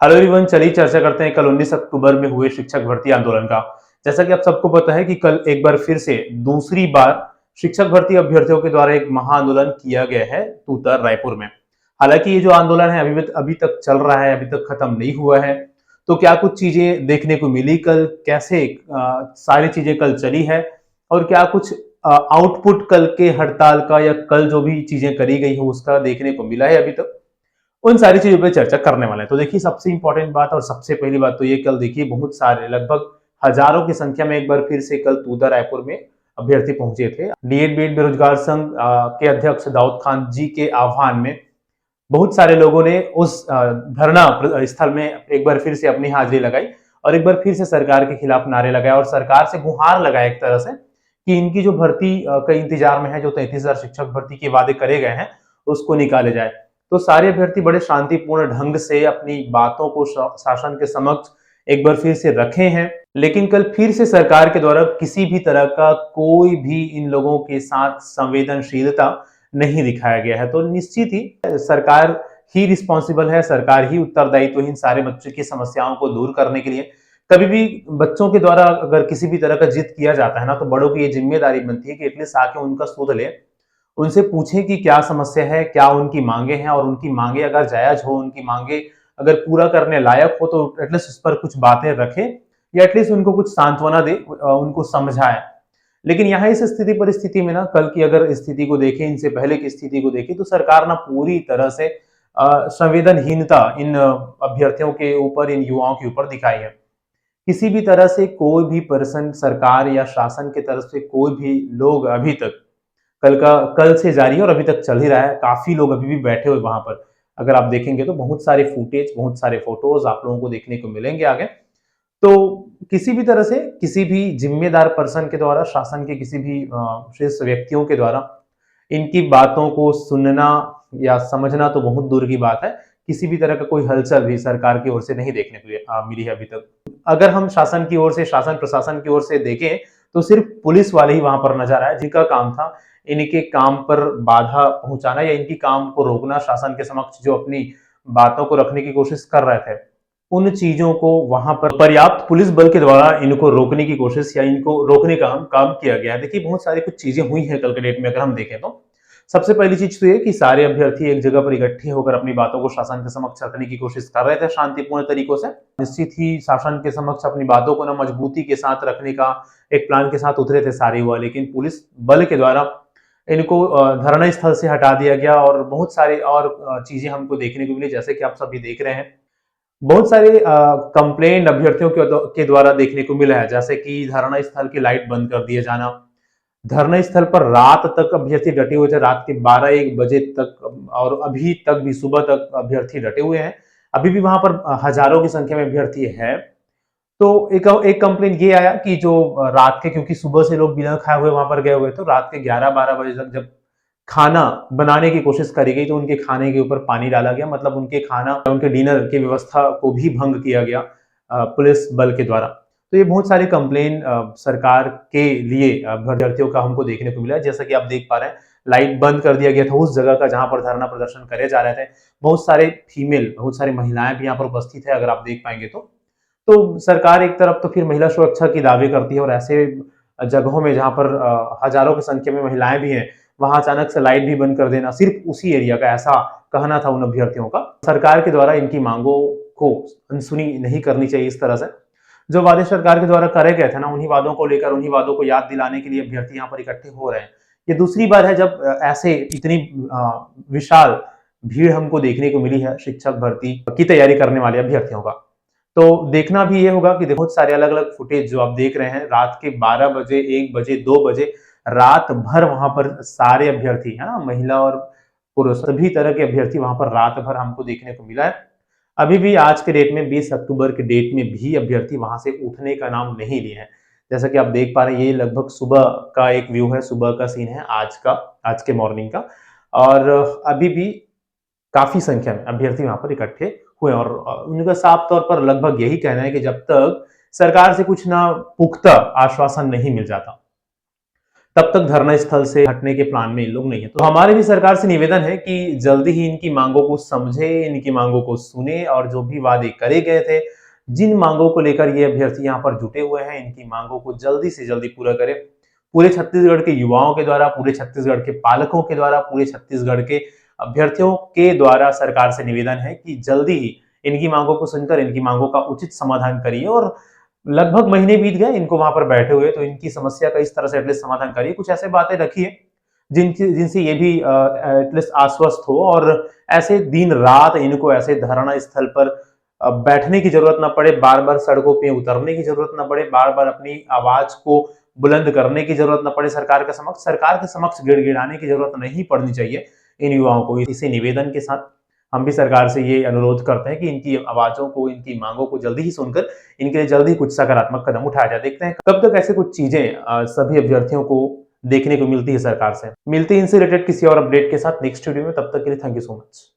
Hello everyone, चलिए चर्चा करते हैं कल 19 अक्टूबर में हुए शिक्षक भर्ती आंदोलन का। जैसा कि आप सबको पता है कि कल एक बार फिर से दूसरी बार शिक्षक भर्ती अभ्यर्थियों के द्वारा एक महाआंदोलन किया गया है तूतर रायपुर में। हालांकि ये जो आंदोलन है अभी तक चल रहा है, अभी तक खत्म नहीं हुआ है। तो क्या कुछ चीजें देखने को मिली कल, कैसे सारी चीजें कल चली है और क्या कुछ आउटपुट कल के हड़ताल का या कल जो भी चीजें करी गई है उसका देखने को मिला है अभी तक, उन सारी चीजों पे चर्चा करने वाले हैं। तो देखिए, सबसे इंपॉर्टेंट बात और सबसे पहली बात तो ये, कल देखिए बहुत सारे लगभग हजारों की संख्या में एक बार फिर से कल तूदा रायपुर में अभ्यर्थी पहुंचे थे। डीएड बीएड बेरोजगार संघ के अध्यक्ष दाऊद खान जी के आह्वान में बहुत सारे लोगों ने उस धरना स्थल में एक बार फिर से अपनी हाजिरी लगाई और एक बार फिर से सरकार के खिलाफ नारे लगाए और सरकार से गुहार लगाए एक तरह से कि इनकी जो भर्ती का इंतजार में है, जो 33,000 शिक्षक भर्ती के वादे करे गए हैं उसको निकाले जाए। तो सारे अभ्यर्थी बड़े शांतिपूर्ण ढंग से अपनी बातों को शासन के समक्ष एक बार फिर से रखे हैं। लेकिन कल फिर से सरकार के द्वारा किसी भी तरह का कोई भी इन लोगों के साथ संवेदनशीलता नहीं दिखाया गया है। तो निश्चित ही सरकार ही रिस्पॉन्सिबल है, सरकार ही उत्तरदायित्व इन सारे बच्चों की समस्याओं को दूर करने के लिए। कभी भी बच्चों के द्वारा अगर किसी भी तरह का जिद किया जाता है ना, तो बड़ों की ये जिम्मेदारी बनती है कि एटलीस्ट आके उनका सुध ले, उनसे पूछें कि क्या समस्या है, क्या उनकी मांगे हैं, और उनकी मांगे अगर जायज हो, उनकी मांगे अगर पूरा करने लायक हो, तो एटलीस्ट उस पर कुछ बातें रखें या एटलीस्ट उनको कुछ सांत्वना दे, उनको समझाए। लेकिन यहाँ इस स्थिति परिस्थिति में ना, कल की अगर स्थिति को देखें, इनसे पहले की स्थिति को देखें, तो सरकार ना पूरी तरह से संवेदनहीनता इन अभ्यर्थियों के ऊपर, इन युवाओं के ऊपर दिखाई है। किसी भी तरह से कोई भी पर्सन, सरकार या शासन की तरफ से कोई भी लोग अभी तक, कल से जारी है और अभी तक चल ही रहा है, काफी लोग अभी भी बैठे हुए वहां पर। अगर आप देखेंगे तो बहुत सारे फुटेज, बहुत सारे फोटोज आप लोगों को देखने को मिलेंगे आगे। तो किसी भी तरह से किसी भी जिम्मेदार पर्सन के द्वारा, शासन के किसी भी शीर्ष व्यक्तियों के द्वारा इनकी बातों को सुनना या समझना तो बहुत दूर की बात है, किसी भी तरह का कोई हलचल भी सरकार की ओर से नहीं देखने को मिली है अभी तक। अगर हम शासन की ओर से, शासन प्रशासन की ओर से देखें, तो सिर्फ पुलिस वाले ही वहां पर नजर आए, जिनका काम था इनके काम पर बाधा पहुंचाना या इनकी काम को रोकना। शासन के समक्ष जो अपनी बातों को रखने की कोशिश कर रहे थे, उन चीजों को वहां पर पर्याप्त पुलिस बल के द्वारा इनको रोकने की कोशिश या इनको रोकने का काम किया गया है। देखिए, बहुत सारी कुछ चीजें हुई हैं कल के डेट में अगर हम देखें तो। सबसे पहली चीज तो ये कि सारे अभ्यर्थी एक जगह पर इकट्ठे होकर अपनी बातों को शासन के समक्ष रखने की कोशिश कर रहे थे शांतिपूर्ण तरीकों से। निश्चित ही शासन के समक्ष अपनी बातों को ना मजबूती के साथ रखने का एक प्लान के साथ उतरे थे सारे हुआ, लेकिन पुलिस बल के द्वारा इनको धरना स्थल से हटा दिया गया और बहुत सारी और चीजें हमको देखने को मिली, जैसे कि आप सभी देख रहे हैं। बहुत सारे कंप्लेंट अभ्यर्थियों के द्वारा देखने को मिला है, जैसे कि धरना स्थल की लाइट बंद कर दिए जाना, धरना स्थल पर रात तक अभ्यर्थी डटे हुए थे, रात के 12-1 बजे तक, और अभी तक भी सुबह तक अभ्यर्थी डटे हुए हैं। अभी भी वहां पर हजारों की संख्या में अभ्यर्थी है। तो एक कंप्लेंट ये आया कि जो रात के, क्योंकि सुबह से लोग बिना खाए हुए वहां पर गए हुए, तो रात के 11-12 बजे तक जब खाना बनाने की कोशिश करी गई, तो उनके खाने के ऊपर पानी डाला गया, मतलब उनके खाना, उनके डिनर की व्यवस्था को भी भंग किया गया पुलिस बल के द्वारा। तो ये बहुत सारी कंप्लेन सरकार के लिए अभ्यर्थियों का हमको देखने को मिला है। जैसा कि आप देख पा रहे हैं, लाइट बंद कर दिया गया था उस जगह का जहां पर धरना प्रदर्शन करे जा रहे थे। बहुत सारे फीमेल, बहुत सारी महिलाएं भी यहाँ पर उपस्थित है, अगर आप देख पाएंगे तो सरकार एक तरफ तो फिर महिला सुरक्षा की दावे करती है और ऐसे जगहों में जहां पर हजारों की संख्या में महिलाएं भी हैं, वहां अचानक से लाइट भी बंद कर देना, सिर्फ उसी एरिया का, ऐसा कहना था उन अभ्यर्थियों का। सरकार के द्वारा इनकी मांगों को अनसुनी नहीं करनी चाहिए। इस तरह से जो वादे सरकार के द्वारा करे गए थे ना, उन्हीं वादों को लेकर, उन्हीं वादों को याद दिलाने के लिए अभ्यर्थी यहाँ पर इकट्ठे हो रहे हैं। ये दूसरी बार है जब ऐसे इतनी विशाल भीड़ हमको देखने को मिली है शिक्षक भर्ती की तैयारी करने वाले अभ्यर्थियों का। तो देखना भी ये होगा कि देखो, बहुत सारे अलग अलग फुटेज जो आप देख रहे हैं, रात के 12 बजे, 1 बजे, 2 बजे, रात भर वहां पर सारे अभ्यर्थी है ना, महिला और पुरुष, सभी तरह के अभ्यर्थी वहां पर रात भर हमको देखने को मिला है। अभी भी आज के डेट में, 20 अक्टूबर के डेट में भी अभ्यर्थी वहां से उठने का नाम नहीं लिए हैं। जैसा कि आप देख पा रहे हैं, ये लगभग सुबह का एक व्यू है, सुबह का सीन है आज का, आज के मॉर्निंग का। और अभी भी काफी संख्या में अभ्यर्थी वहां पर इकट्ठे हुए और उनका साफ तौर पर लगभग यही कहना है कि जब तक सरकार से कुछ ना पुख्ता आश्वासन नहीं मिल जाता, तब तक धरना स्थल से हटने के प्लान में इन लोग नहीं है। तो हमारे भी सरकार से निवेदन है कि जल्दी ही इनकी मांगों को समझे, इनकी मांगों को सुने और जो भी वादे करे गए थे, जिन मांगों को लेकर ये अभ्यर्थी यहाँ पर जुटे हुए हैं, इनकी मांगों को जल्दी से जल्दी पूरा करें। पूरे छत्तीसगढ़ के युवाओं के द्वारा, पूरे छत्तीसगढ़ के पालकों के द्वारा, पूरे छत्तीसगढ़ के अभ्यर्थियों के द्वारा सरकार से निवेदन है कि जल्दी ही इनकी मांगों को सुनकर इनकी मांगों का उचित समाधान करिए। और लगभग महीने बीत गए इनको वहां पर बैठे हुए, तो इनकी समस्या का इस तरह से एटलीस्ट समाधान करिए, कुछ ऐसे बातें रखिए जिनसे ये भी एटलीस्ट आश्वस्त हो और ऐसे दिन रात इनको ऐसे धरना स्थल पर बैठने की जरूरत ना पड़े, बार बार सड़कों पे उतरने की जरूरत ना पड़े, बार बार अपनी आवाज को बुलंद करने की जरूरत ना पड़े सरकार के समक्ष गिड़गिड़ाने की जरूरत नहीं पड़नी चाहिए इन युवाओं को। इसी निवेदन के साथ हम भी सरकार से ये अनुरोध करते हैं कि इनकी आवाजों को, इनकी मांगों को जल्दी ही सुनकर इनके लिए जल्दी कुछ सकारात्मक कदम उठाया जाए। देखते हैं कब तक ऐसे कुछ चीजें सभी अभ्यर्थियों को देखने को मिलती है सरकार से। मिलते हैं इनसे रिलेटेड किसी और अपडेट के साथ नेक्स्ट वीडियो में, तब तक के लिए थैंक यू सो मच।